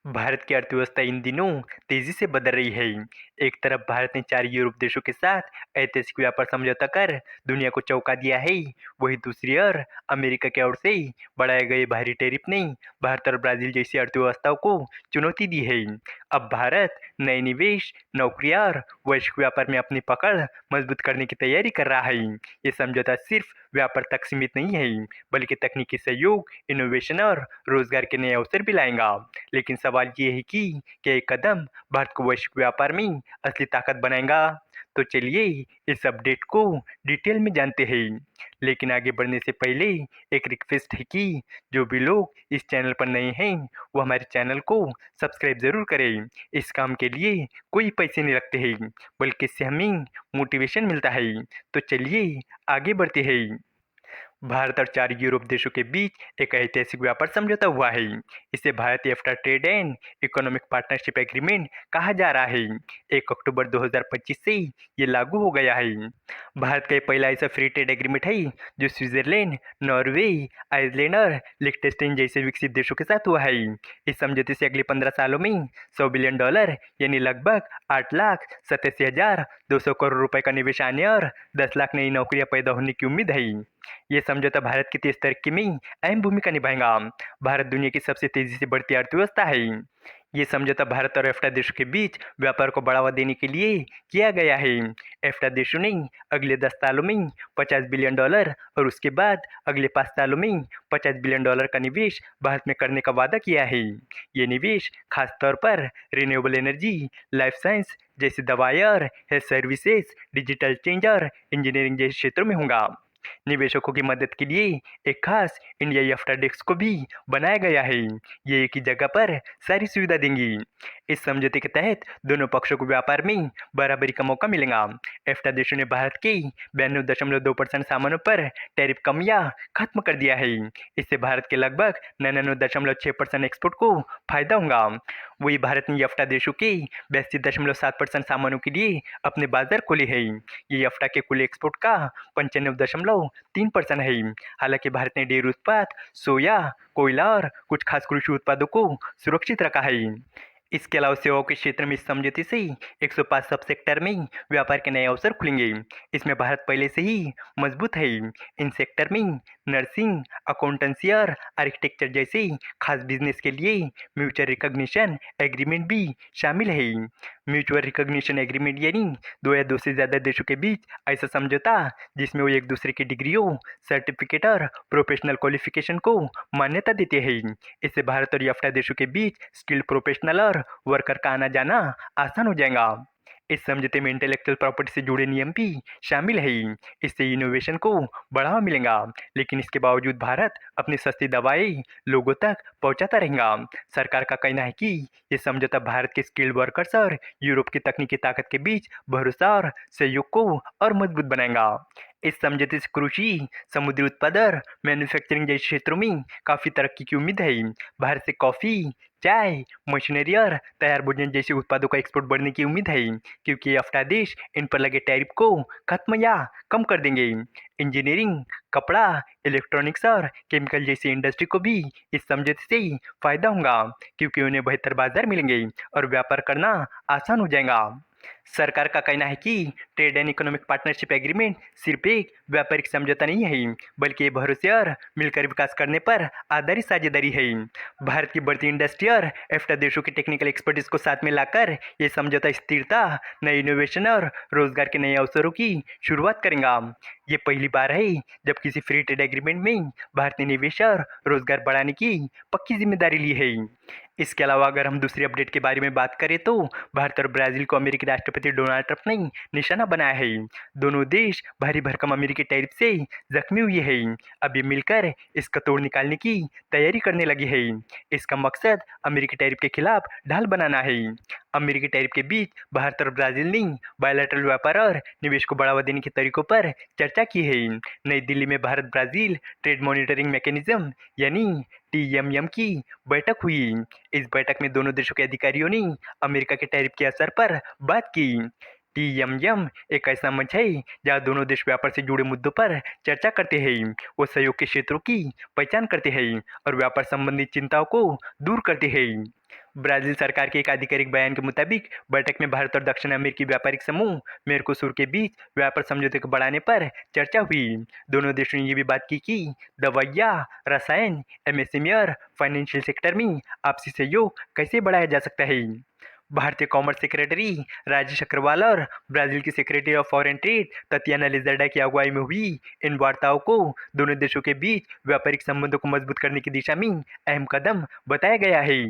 भारत की अर्थव्यवस्था इन दिनों तेजी से बदल रही है। एक तरफ भारत ने 4 यूरोप देशों के साथ ऐतिहासिक व्यापार समझौता कर दुनिया को चौंका दिया है। वहीं दूसरी ओर अमेरिका की ओर से बढ़ाए गए बाहरी टैरिफ ने भारत और ब्राजील जैसी अर्थव्यवस्थाओं को चुनौती दी है। अब भारत नए निवेश, नौकरियां और वैश्विक व्यापार में अपनी पकड़ मजबूत करने की तैयारी कर रहा है। ये समझौता सिर्फ व्यापार तक सीमित नहीं है, बल्कि तकनीकी सहयोग, इनोवेशन और रोजगार के नए अवसर भी लाएगा। लेकिन सवाल ये है कि क्या ये कदम भारत को वैश्विक व्यापार में असली ताकत बनाएगा? तो चलिए इस अपडेट को डिटेल में जानते हैं। लेकिन आगे बढ़ने से पहले एक रिक्वेस्ट है कि जो भी लोग इस चैनल पर नए हैं वो हमारे चैनल को सब्सक्राइब जरूर करें। इस काम के लिए कोई पैसे नहीं लगते हैं, बल्कि इससे हमें मोटिवेशन मिलता है। तो चलिए आगे बढ़ते हैं। भारत और 4 यूरोप देशों के बीच एक ऐतिहासिक व्यापार समझौता हुआ है। इसे Bharat EFTA trade and economic partnership agreement कहा जा रहा है। 1 अक्टूबर 2025 से ये लागू हो गया है। भारत का ये पहला ऐसा फ्री ट्रेड एग्रीमेंट है जो स्विट्जरलैंड, नॉर्वे, आइसलैंड और लिechtenstein जैसे विकसित देशों के साथ हुआ है। इस समझौते से अगले 15 सालों में $100 बिलियन यानी लगभग 8,87,200 करोड़ रुपए का निवेश आने और 10 लाख नई नौकरियां पैदा होने की उम्मीद है। ये समझौता भारत की तेज तरक्की में अहम भूमिका निभाएगा। भारत दुनिया की सबसे तेजी से बढ़ती अर्थव्यवस्था है। ये समझौता भारत और एफ्टा देशों के बीच व्यापार को बढ़ावा देने के लिए किया गया है। एफ्टा देशों ने अगले 10 सालों में $50 बिलियन और उसके बाद अगले 5 सालों में $50 बिलियन का निवेश भारत में करने का वादा किया है। ये निवेश खासतौर पर रिन्यूएबल एनर्जी, लाइफ साइंस जैसी दवाएं और हेल्थ सर्विसेज, डिजिटल चेंज और इंजीनियरिंग जैसे क्षेत्रों में होगा। निवेशकों की मदद के लिए एक खास इंडिया एफ्टा डेस्क को भी बनाया गया है। ये एक ही जगह पर सारी सुविधा देंगी। इस समझौते के तहत दोनों पक्षों को व्यापार में बराबरी का मौका मिलेगा। एफ्टा देशों ने भारत के 92.2% सामानों पर टैरिफ कमियां खत्म कर दिया है। इससे भारत के लगभग 99.6% एक्सपोर्ट को फायदा होगा। वही भारत ने एफ्टा देशों के 82.7% सामानों के लिए अपने बाजार खोले हैं। ये एफ्टा के कुल एक्सपोर्ट का 95.3% है। हालांकि भारत ने डेयरी उत्पाद, सोया, कोयला और कुछ खास कृषि उत्पादों को सुरक्षित रखा है। इसके अलावा सेवाओं के क्षेत्र में इस समझौते से 105 सब सेक्टर में व्यापार के नए अवसर खुलेंगे। इसमें भारत पहले से ही मजबूत है। इन सेक्टर में नर्सिंग, अकाउंटेंसी और आर्किटेक्चर जैसे खास बिजनेस के लिए म्यूचुअल रिकॉग्निशन एग्रीमेंट भी शामिल है। म्यूचुअल रिकॉग्निशन एग्रीमेंट यानी दो या दो से ज़्यादा देशों के बीच ऐसा समझौता जिसमें वो एक दूसरे की डिग्रियों, सर्टिफिकेट और प्रोफेशनल क्वालिफिकेशन को मान्यता देते हैं। इससे भारत और एफ्टा देशों के बीच स्किल्ड प्रोफेशनल और वर्कर का आना जाना आसान हो जाएगा। इस समझौते में इंटेलेक्चुअल प्रॉपर्टी से जुड़े नियम भी शामिल है। इससे इनोवेशन को बढ़ावा मिलेगा। लेकिन इसके बावजूद भारत अपनी सस्ती दवाएं लोगों तक पहुंचाता रहेगा। सरकार का कहना है कि ये समझौता भारत के स्किल्ड वर्कर्स और यूरोप की तकनीकी ताकत के बीच भरोसा और सहयोग को और मजबूत बनाएगा। इस समझौते से कृषि, समुद्री उत्पाद और मैन्युफैक्चरिंग जैसे क्षेत्रों में काफ़ी तरक्की की उम्मीद है। भारत से कॉफ़ी, चाय, मशीनरी और तैयार भोजन जैसे उत्पादों का एक्सपोर्ट बढ़ने की उम्मीद है, क्योंकि एफ्टा देश इन पर लगे टैरिफ को खत्म या कम कर देंगे। इंजीनियरिंग, कपड़ा, इलेक्ट्रॉनिक्स और केमिकल जैसी इंडस्ट्री को भी इस समझौते से फायदा होगा, क्योंकि उन्हें बेहतर बाजार मिलेंगे और व्यापार करना आसान हो जाएगा। सरकार का कहना है कि trade and economic partnership agreement सिर्फ एक व्यापारिक समझौता नहीं है, बल्कि ये भरोसे और मिलकर विकास करने पर आधारित साझेदारी है। भारत की बढ़ती इंडस्ट्री और एफ्टा देशों की टेक्निकल एक्सपर्टीज को साथ में लाकर ये समझौता स्थिरता, नए इनोवेशन और रोजगार के नए अवसरों की शुरुआत करेगा। ये पहली बार है जब किसी फ्री ट्रेड एग्रीमेंट में भारत ने निवेश और रोजगार बढ़ाने की पक्की जिम्मेदारी ली है। इसके अलावा अगर हम दूसरी अपडेट के बारे में बात करें तो भारत और ब्राजील को अमेरिकी राष्ट्रपति डोनाल्ड ट्रंप ने निशाना बनाया है। दोनों देश भारी भरकम अमेरिकी टैरिफ से जख्मी हुए हैं। अब ये मिलकर इसका तोड़ निकालने की तैयारी करने लगी है। इसका मकसद अमेरिकी टैरिफ के खिलाफ ढाल बनाना है। अमेरिकी टैरिफ के बीच भारत और ब्राजील ने बायलैटरल व्यापार और निवेश को बढ़ावा देने के तरीकों पर चर्चा की है। नई दिल्ली में Bharat Brazil trade monitoring mechanism यानी टीएमएम की बैठक हुई। इस बैठक में दोनों देशों के अधिकारियों ने अमेरिका के टैरिफ के असर पर बात की। टीएमएम एक ऐसा मंच है जहां दोनों देश व्यापार से जुड़े मुद्दों पर चर्चा करते हैं। वो सहयोग के क्षेत्रों की पहचान करते हैं और व्यापार संबंधी चिंताओं को दूर करते हैं। ब्राजील सरकार के एक आधिकारिक बयान के मुताबिक बैठक में भारत और दक्षिण अमेरिकी व्यापारिक समूह मेरकोसुर के बीच व्यापार समझौते को बढ़ाने पर चर्चा हुई। दोनों देशों ने ये भी बात की कि दवाइयाँ, रसायन, एमएसएमई और फाइनेंशियल सेक्टर में आपसी सहयोग कैसे बढ़ाया जा सकता है। भारतीय कॉमर्स सेक्रेटरी राजेश अग्रवाल और ब्राजील की सेक्रेटरी ऑफ फॉरेन ट्रेड ततियाना लिजर्डा की अगुवाई में हुई इन वार्ताओं को दोनों देशों के बीच व्यापारिक संबंधों को मजबूत करने की दिशा में अहम कदम बताया गया है।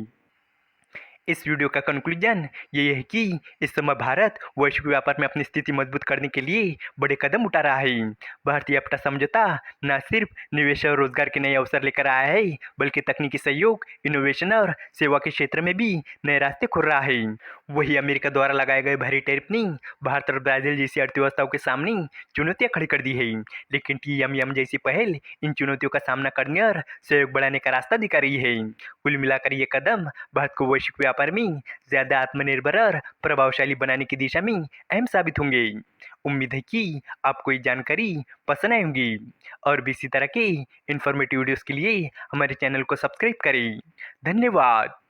इस वीडियो का कंक्लूजन ये है कि इस समय भारत वैश्विक व्यापार में अपनी स्थिति मजबूत करने के लिए बड़े कदम उठा रहा है। भारतीय एफ्टा समझौता न सिर्फ निवेश और रोजगार के नए अवसर लेकर आया है, बल्कि तकनीकी सहयोग, इनोवेशन और सेवा के क्षेत्र में भी नए रास्ते खोल रहा है। वही अमेरिका द्वारा लगाए गए भारी टैरिफ ने भारत और ब्राजील जैसी अर्थव्यवस्थाओं के सामने चुनौतियां खड़ी कर दी है, लेकिन टीएमएम जैसी पहल इन चुनौतियों का सामना करने और सहयोग बढ़ाने का रास्ता दिखा रही है। कुल मिलाकर ये कदम भारत को वैश्विक व्यापार में ज्यादा आत्मनिर्भर और प्रभावशाली बनाने की दिशा में अहम साबित होंगे। उम्मीद है कि आपको ये जानकारी पसंद आई होगी और भी इसी तरह के इन्फॉर्मेटिव वीडियोस के लिए हमारे चैनल को सब्सक्राइब करें। धन्यवाद।